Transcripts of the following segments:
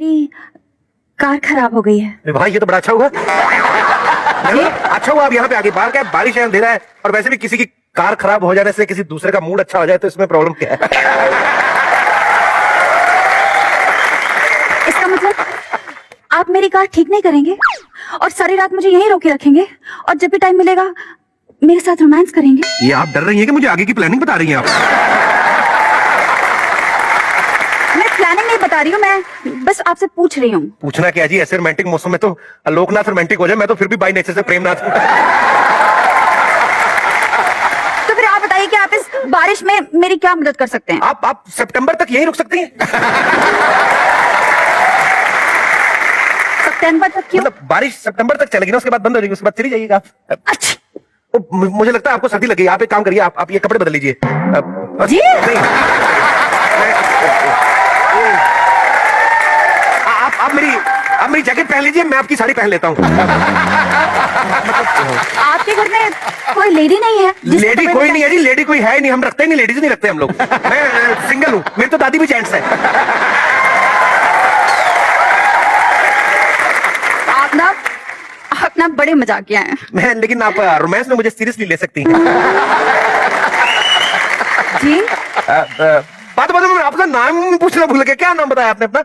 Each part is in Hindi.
मेरी कार खराब हो गई है। अरे भाई ये तो बड़ा अच्छा हुआ। अच्छा हुआ आप यहाँ पे आगे। बाहर क्या बारिश है, अंधेरा है, और वैसे भी किसी की कार खराब हो जाने से किसी दूसरे का मूड अच्छा हो जाए तो इसमें प्रॉब्लम क्या है? इसका मतलब आप मेरी कार ठीक नहीं करेंगे और सारी रात मुझे यहीं रोके रखेंगे और जब भी टाइम मिलेगा मेरे साथ रोमांस करेंगे। ये आप डर रही हैं कि मुझे आगे की प्लानिंग बता रही हैं आप? मैं प्लानिंग नहीं बता रही हूँ, मैं बस आपसे पूछ रही हूँ। पूछना क्या जी, ऐसे रोमांटिक मौसम में तो लोकनाथ रोमांटिक हो जाए, मैं तो फिर भी बाई नेचर से प्रेमनाथ हूँ। तो फिर आप बताइए कि आप इस बारिश में मेरी क्या मदद कर सकते हैं? आप सितंबर तक यहीं रुक सकती हैं। सितंबर तक क्यों? मतलब बारिश सितंबर तक चलेगी ना, उसके बाद बंद हो जाएगी, उसके बाद चली जाइएगा आप। अच्छा मुझे लगता है आपको सर्दी लगी। आप एक काम करिए, आप ये कपड़े बदल लीजिए। जी? नहीं, आप मेरी जैकेट पहन लीजिए, मैं आपकी साड़ी पहन लेता हूँ। आपके घर में कोई लेडी नहीं है? लेडी कोई नहीं है जी, लेडी कोई है नहीं, हम रखते ही नहीं, लेडीज नहीं रखते हम लोग। मैं सिंगल हूँ, मेरी तो दादी भी जेंट्स है। आप ना बड़े मजाकिया हैं। मैं, लेकिन आप रोमांस में मुझे सीरियसली ले सकती हैं। जी? बात में आपका नाम पूछना भूल गया, क्या नाम बताया आपने अपना?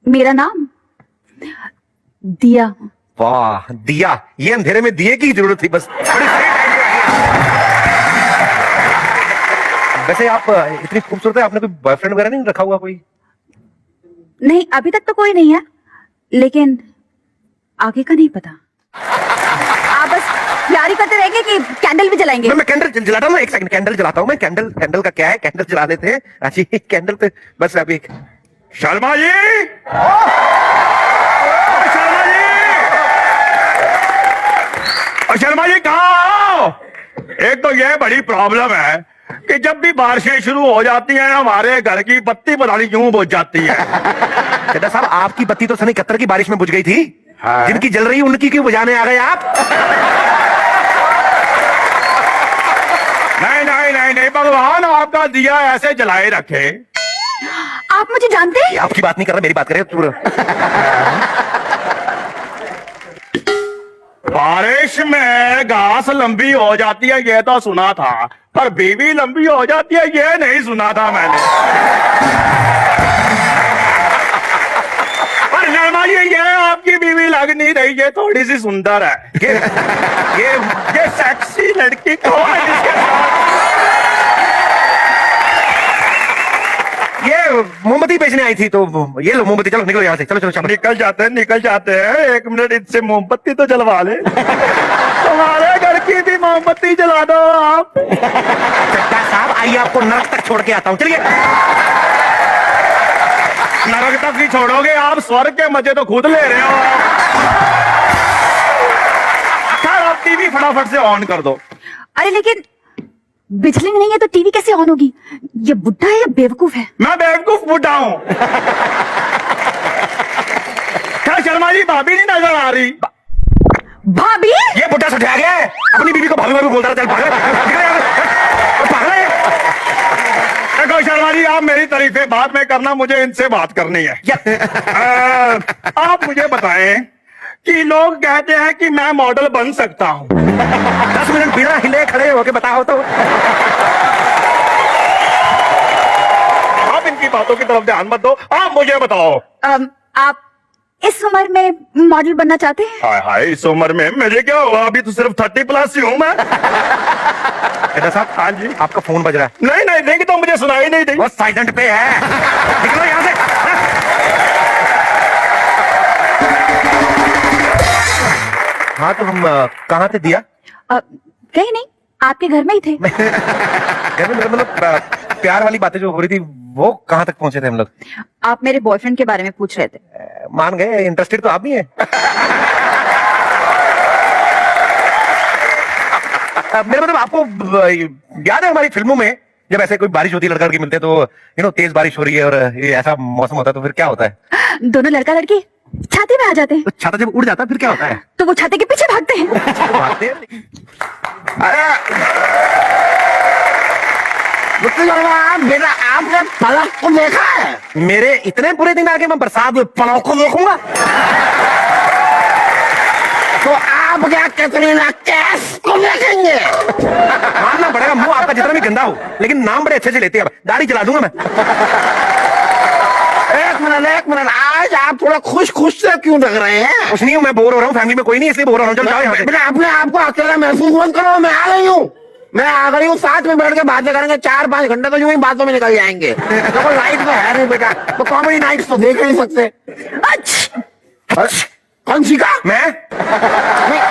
मेरा नाम दिया। वाह दिया, ये अंधेरे में दिए की जरूरत थी बस। वैसे आप इतनी खूबसूरत है, आपने कोई बॉयफ्रेंड वगैरह नहीं रखा हुआ कोई? नहीं, अभी तक तो कोई नहीं है, लेकिन आगे का नहीं पता। आप बस प्यारी करते रहेंगे कि कैंडल भी जलाएंगे? मैं कैंडल जलाता हूँ, एक सेकंड कैंडल जलाता हूँ मैं। कैंडल का क्या है, कैंडल जला देते हैं। अच्छी कैंडल पे बस अभी। शर्मा जी, शर्मा जी, शर्मा जी कहाँ? एक तो यह बड़ी प्रॉब्लम है कि जब भी बारिशें शुरू हो जाती हैं हमारे घर की बत्ती पता नहीं क्यों बुझ जाती है। चड्ढा साहब, आपकी बत्ती तो सन 71 की बारिश में बुझ गई थी। हाँ। जिनकी जल रही उनकी क्यों बुझाने आ गए आप? नहीं नहीं नहीं नहीं, भगवान आपका दिया ऐसे जलाए रखे। आप मुझे जानते हैं? आपकी बात नहीं कर रहा, मेरी बात कर रहे हो। बारिश में घास लंबी हो जाती है ये तो सुना था, पर बीवी लंबी हो जाती है ये नहीं सुना था मैंने। पर शर्मा जी, ये आपकी बीवी लग नहीं रही, ये थोड़ी सी सुंदर है। ये सेक्सी लड़की कौन है जिसके साथ? ये मोमबत्ती बेचने आई थी, तो ये लो मोमबत्ती, चलो निकलो यहाँ से, चलो चलो चलो। निकल जाते हैं। एक मिनट, इससे मोमबत्ती तो जलवा ले। तुम्हारे घर की भी मोमबत्ती जला दो आप। चड्ढा साहब आइए, आपको नरक तक छोड़ के आता हूँ, चलिए। नरक तक ही छोड़ोगे आप, स्वर्ग के मजे तो खुद ले रहे हो। आप टीवी फटाफट से ऑन कर दो। अरे लेकिन बिजली नहीं है तो टीवी कैसे ऑन होगी? ये बुढ़ा है या बेवकूफ है? मैं बेवकूफ बुढ़ा हूँ। क्या शर्मा जी, भाभी नहीं नजर आ रही? भाभी? ये बुढ़ा सुठा गया है, अपनी बीवी को भाभी भाभी बोलता रहा। चल पागल है। देखो शर्मा जी, आप मेरी तारीफें बाद में करना, मुझे इनसे बात करनी है। आप मुझे बताएं कि लोग कहते हैं कि मैं मॉडल बन सकता हूँ। 10 मिनट बिना हिले खड़े होके बताओ तो। आप इनकी बातों की तरफ ध्यान मत दो, आप मुझे बताओ। आप इस उम्र में मॉडल बनना चाहते हैं? हाय हाय, इस उम्र में मुझे क्या हुआ? अभी तो सिर्फ 30+ ही हूँ मैं। साहब, हाँ जी, आपका फोन बज रहा है। नहीं नहीं नहीं, तो मुझे सुनाई नहीं दी, बस साइलेंट पे है। निकलो यहाँ से। हाँ तो हम कहाँ थे दिया? कहीं नहीं, आपके घर में ही थे। घर में मतलब प्यार वाली बातें जो हो रही थी वो कहाँ तक पहुंचे थे हम लोग? आप मेरे बॉयफ्रेंड के बारे में पूछ रहे थे। मान गए, इंटरेस्टेड तो आप भी हैं। मेरा मतलब आपको याद है हमारी फिल्मों में जब ऐसे कोई बारिश होती है, लड़का लड़की मिलते हैं तो तेज बारिश हो रही है और ये ऐसा मौसम होता है तो फिर क्या होता है? दोनों लड़का लड़की छाते में आ जाते हैं। तो छाता जब उड़ जाता है फिर क्या होता है? तो वो छाते के पीछे भागते हैं। भागते हैं। मुझसे बेटा आपने पलक को देखा है? मेरे इतने बुरे दिन आगे मैं बरसात में पलक को देखूंगा? तो आप क्या कैटरीना कैफ को देखेंगे? मानना पड़ेगा मुंह आपका जितना भी गंदा हो, लेकिन नाम बड़े अच्छे से लेते हैं। अब दाढ़ी चला दूंगा मैं। एक मिनट, आज आप थोड़ा खुश से क्यों लग रहे हैं? कुछ नहीं हूं, मैं बोर हो रहा हूँ, फैमिली में कोई नहीं इसलिए बोर हो रहा हूँ। चलो जाओ यहाँ से। बेटा अपने आप को अकेला महसूस मत करो, मैं आ गई हूँ, साथ में बैठ के बातें करेंगे। 4-5 घंटे तो यूं ही बातों में निकल जाएंगे। तो कोई लाइट तो है नहीं बेटा, तो कॉमेडी नाइट्स तो देख नहीं सकते। अच्छा कौन सी का? मैं नहीं,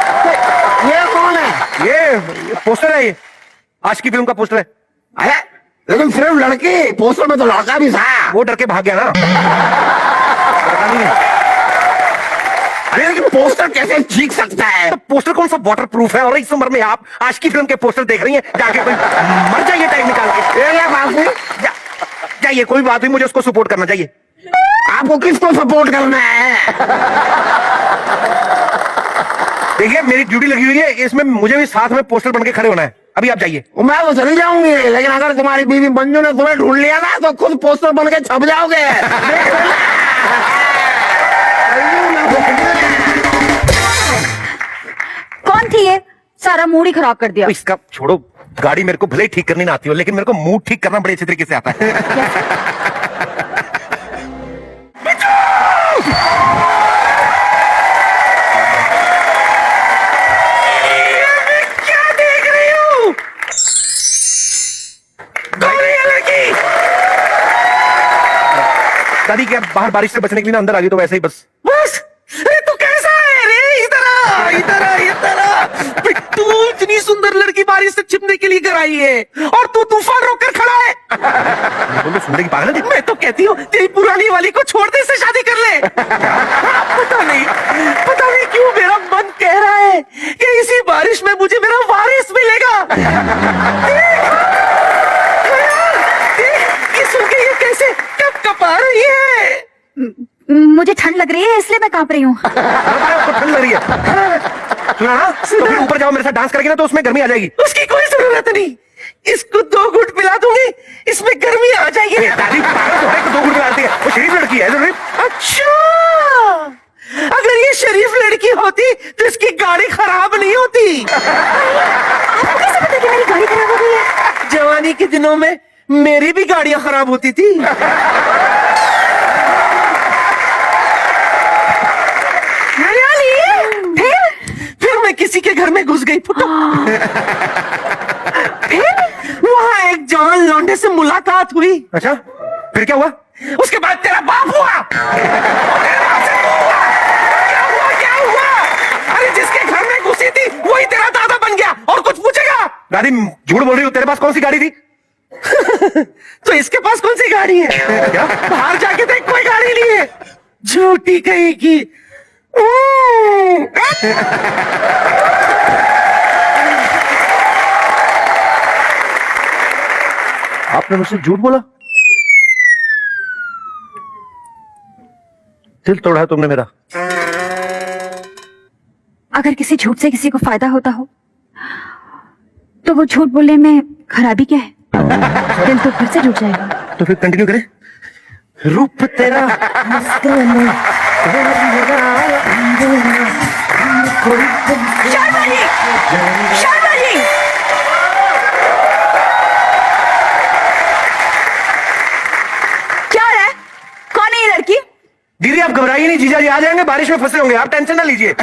ये कौन है? ये पोस्टर है, ये आज की फिल्म का पोस्टर है। अरे लेकिन सिर्फ लड़की, पोस्टर में तो लड़का भी था। वो डर के भाग गया ना। अरे लेकिन पोस्टर कैसे चीख सकता है? तो पोस्टर कौन सा वाटर प्रूफ है? और इस उम्र में आप आज की फिल्म के पोस्टर देख रही हैं? जाके कोई मर जाइए टाइम निकाल के। ये क्या बात हुई? जाइए, कोई बात हुई, मुझे उसको सपोर्ट करना चाहिए। आपको किसको सपोर्ट करना है? देखिए मेरी ड्यूटी लगी हुई है, इसमें मुझे भी साथ में पोस्टर बन के खड़े होना है। अभी आप जाइए। मैं तो चली जाऊंगी, लेकिन अगर तुम्हारी बीवी मंजू ने तुम्हें ढूंढ लिया ना तो खुद पोस्टर बन के छप जाओगे। कौन थी ये? सारा मूड ही खराब कर दिया। तो इसका छोड़ो, गाड़ी मेरे को भले ही ठीक करनी ना आती हो, लेकिन मेरे को मूड ठीक करना बड़े अच्छे तरीके से आता है। दादी क्या बाहर बारिश से बचने के लिए ना अंदर आ गई, तो वैसे ही बस। अरे तू कैसा है रे? इधर आ। तू इतनी सुंदर लड़की बारिश से छिपने के लिए घर आई है और तू तूफान रोककर खड़ा है। बोलो सुनने की पागल है? मैं तो कहती हूँ तेरी पुरानी वाली को छोड़ दे, इससे शादी कर ले। पता नहीं क्यों मेरा मन कह रहा है कि इसी बारिश में मुझे मेरा वारिस मिलेगा। देख, सुन के ये कैसे कप आ रही है। मुझे ठंड लग रही है इसलिए मैं कांप रही हूँ। आपको ठंड लग रही है? सुना ना? तो फिर ऊपर जाओ, मेरे साथ डांस करेगी ना तो उसमें गर्मी आ जाएगी। उसकी कोई जरूरत नहीं, इसको 2 घूंट पिला दूंगी, इसमें गर्मी आ जाएगी। दादी पागल तो है कि 2 घूंट पिलाती है, वो शरीफ लड़की है जरूरी। अच्छा, अगर ये शरीफ लड़की होती तो इसकी गाड़ी खराब नहीं होती। आपको कैसे पता कि मेरी गाड़ी खराब हो गई है? जवानी के दिनों में मेरी भी गाड़ियां खराब होती थी। फिर मैं किसी के घर में घुस गई फुटो। फिर वहां एक जवान लौंडे से मुलाकात हुई। अच्छा, फिर क्या हुआ? उसके बाद तेरा बाप हुआ। तेरे बाप से तू हुआ। क्या हुआ? अरे जिसके घर में घुसी थी वही तेरा दादा बन गया, और कुछ पूछेगा? दादी झूठ बोल रही हो, तेरे पास कौन सी गाड़ी थी? तो इसके पास कौन सी गाड़ी है? क्या? बाहर जाके देख, कोई गाड़ी नहीं है। झूठी कहेगी। आपने मुझसे झूठ बोला? दिल तोड़ा है तुमने मेरा। अगर किसी झूठ से किसी को फायदा होता हो तो वो झूठ बोलने में खराबी क्या है? दिल तो फिर से जुट जाएगा। तो फिर कंटिन्यू करें। रूप तेरा शर्मा जी! शर्मा जी! क्या है? कौन है ये लड़की? दीदी आप घबराइए नहीं, जीजा जी आ जाएंगे, बारिश में फंसे होंगे, आप टेंशन ना लीजिए।